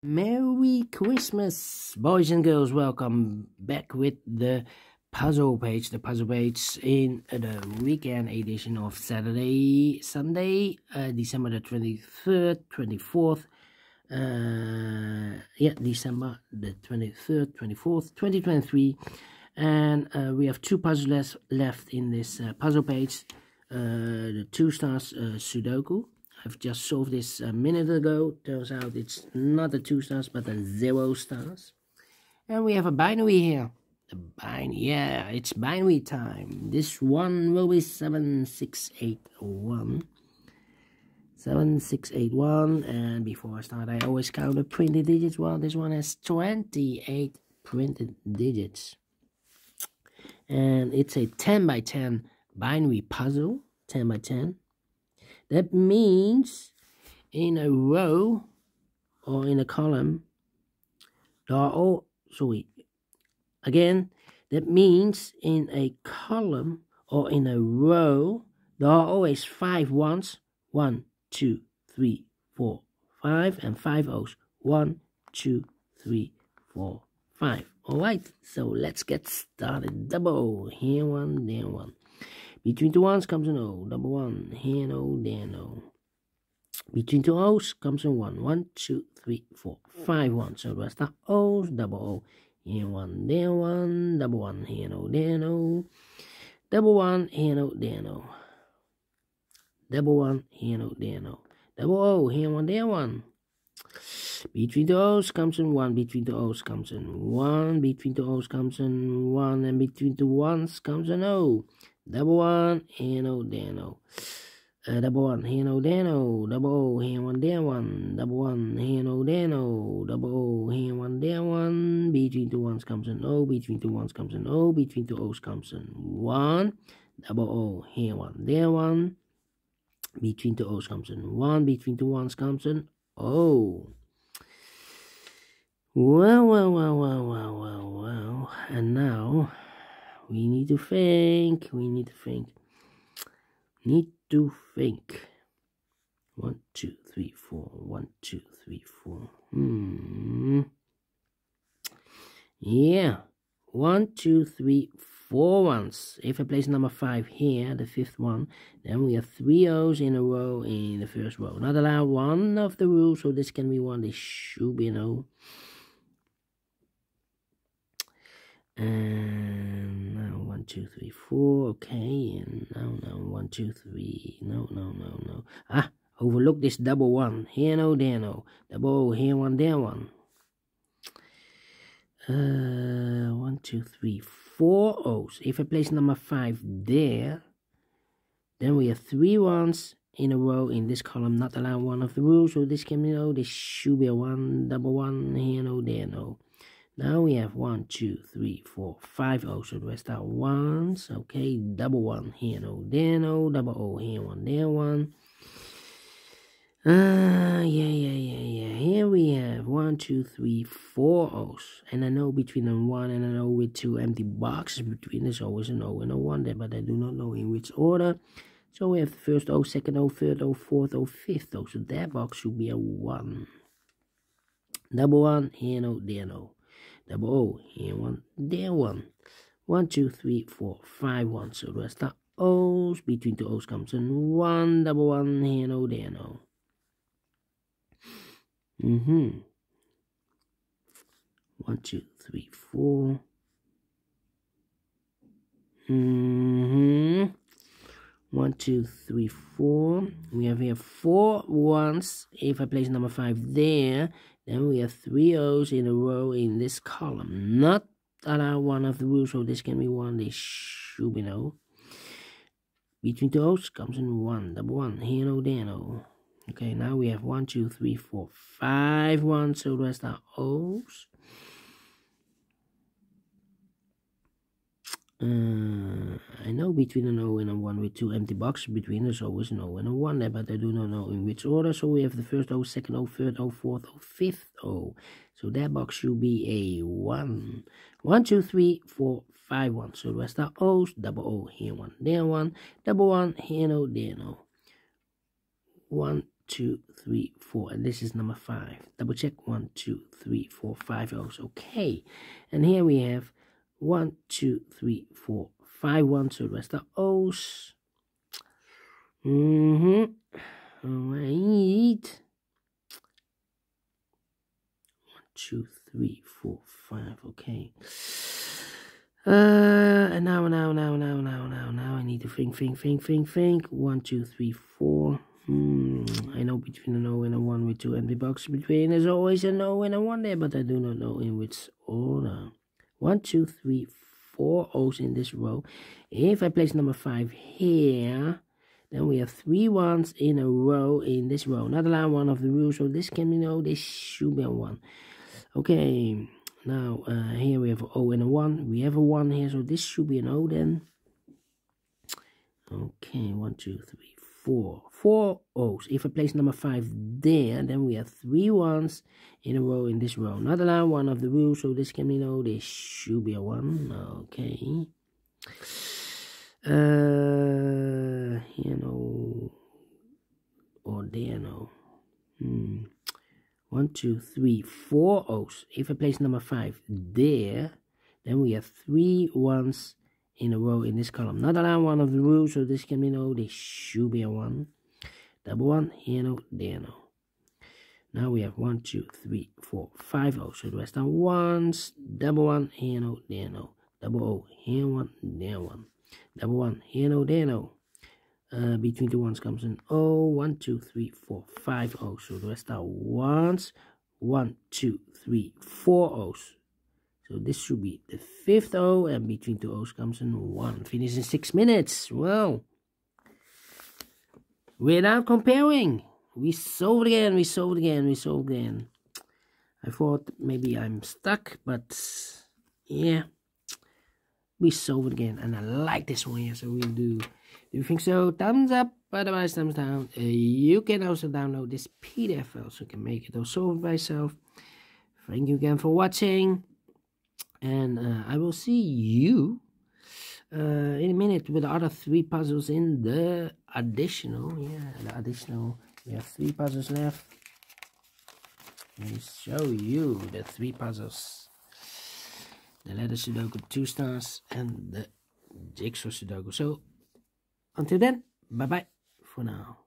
Merry Christmas, boys and girls. Welcome back with the puzzle page. The puzzle page in the weekend edition of Sunday, December the 23rd, 24th. December the 23rd, 24th, 2023. And we have two puzzles left in this puzzle page. The 2 stars Sudoku. I've just solved this a minute ago. Turns out it's not a 2 stars, but a 0 stars. And we have a binary here. It's binary time. This one will be 7681. 7681. And before I start, I always count the printed digits. Well, this one has 28 printed digits. And it's a 10 by 10 binary puzzle. 10 by 10. That means in a row or in a column, that means in a column or in a row, there are always 5 ones. 1, 2, 3, 4, 5, and 5 O's. 1, 2, 3, 4, 5. Alright, so let's get started. Double O, here one, there one. Between the ones comes an O, double 1, here an O, there an O. Between two O's comes a 1, 1, 2, 3, 4, 5 ones. So the rest are O's, double O, here 1, there 1, double 1, here no, there no. Double 1, here no, there no. Double 1, here no, there no. Double O, here 1, there 1. Between the O's comes in 1, between the O's comes in 1, between the O's comes in 1, and between the ones comes an O. Double 1, here no, there no. Double 1, here no, there no. Double O, here 1, there 1. Double 1, here no, there no. Double O, here 1, there 1. Between the ones comes an O, between the ones comes an O, between the O's comes an 1. Double O, here 1, there 1. Between the O's comes an 1, between the ones comes an O. Well. And now we need to think. 1, 2, 3, 4. 1, 2, 3, 4. Yeah. 1, 2, 3, 4 ones. If I place number 5 here, the 5th one, then we have 3 O's in a row in the first row. Not allowed, one of the rules, so this can be 1. This should be an O. And now 1, 2, 3, 4. Okay, and now 1, 2, 3. No. Overlook this double 1. Here no, there no. Double O, here 1, there 1. 1, 2, 3, 4 O's. If I place number 5 there, then we have 3 ones in a row in this column. Not allowed, one of the rules, so this can be no. This should be a 1, double 1. Here no, there no. Now we have 1, 2, 3, 4, 5 O's, so the rest are ones. Okay, double 1, here no, there no. Double O, here 1, there 1. Here we have 1, 2, 3, 4 O's. And I know between them 1 and an O with 2 empty boxes between. There's always an O and a 1 there, but I do not know in which order. So we have the first O, second O, third O, fourth O, fifth O. So that box should be a 1. Double 1, here no, there no. Double O, here 1, there 1. 1, 2, 3, 4, 5 ones. So the rest are O's. Between the O's comes in 1, double 1, here no, there no. 1, 2, 3, 4. 1, 2, 3, 4. We have here 4 ones. If I place number 5 there, then we have 3 O's in a row in this column. Not allowed, one of the rules, so this can be 1. This should be no. Between the O's comes in 1, double 1, here no, there no. Okay, now we have 1, 2, 3, 4, 5 ones, so the rest are O's. I know between an O and a 1 with 2 empty boxes between, there's always an O and a 1 there, but I do not know in which order. So we have the first O, second O, third O, fourth O, fifth O. So that box should be a 1. 1, 2, 3, 4, 5 ones. So the rest are O's. Double O, here 1, there 1. Double 1, here no, there no. 1, 2, 3, 4, and this is number 5. Double check. 1, 2, 3, 4, 5 O's. Okay, and here we have 1, 2, 3, 4, 5 1s. So the rest are O's. All right. 2, 3, 4, 5. Okay. And now I need to think. 1, 2, 3, 4. I know between an O and a 1 with 2 empty boxes between. There's always an O and a 1 there, but I do not know in which order. 1, 2, 3, 4 O's in this row. If I place number 5 here, then we have 3 1s in a row in this row. Not allowed one of the rules, so this can be no. This should be a 1. Okay. Now, here we have an O and a 1. We have a 1 here, so this should be an O then. Okay, 1, 2, 3, 4. 4 O's. If I place number 5 there, then we have 3 1s in a row in this row. Not allowed one of the rules, so this can be no. This should be a 1. Okay. Here no. Or there no. 1, 2, 3, 4 O's. If I place number 5 there, then we have 3 1s in a row in this column. Not allowed one of the rules, so this can be no. This should be a 1. Double 1, here no, there no. Now we have 1, 2, 3, 4, 5 O's. So the rest are 1s. Double 1, here no, there no. Double O, here 1, there 1. Double 1, here no, there no. Between the 1s comes an O. 1, 2, 3, 4, 5 O's. So the rest are 1s. 1, 2, 3, 4 O's. So this should be the 5th O, and between 2 O's comes an 1. Finish in 6 minutes. Well, without comparing, we solved again. I thought maybe I'm stuck, but yeah, we solved again, and I like this one here, so we'll do. If you think so, thumbs up, otherwise thumbs down. You can also download this PDF file so you can make it or solve it by yourself. Thank you again for watching, and I will see you in a minute with the other 3 puzzles in the additional. Yeah, the additional. We have 3 puzzles left. Let me show you the 3 puzzles. The letter Sudoku 2 stars and the jigsaw Sudoku. So until then, bye bye for now.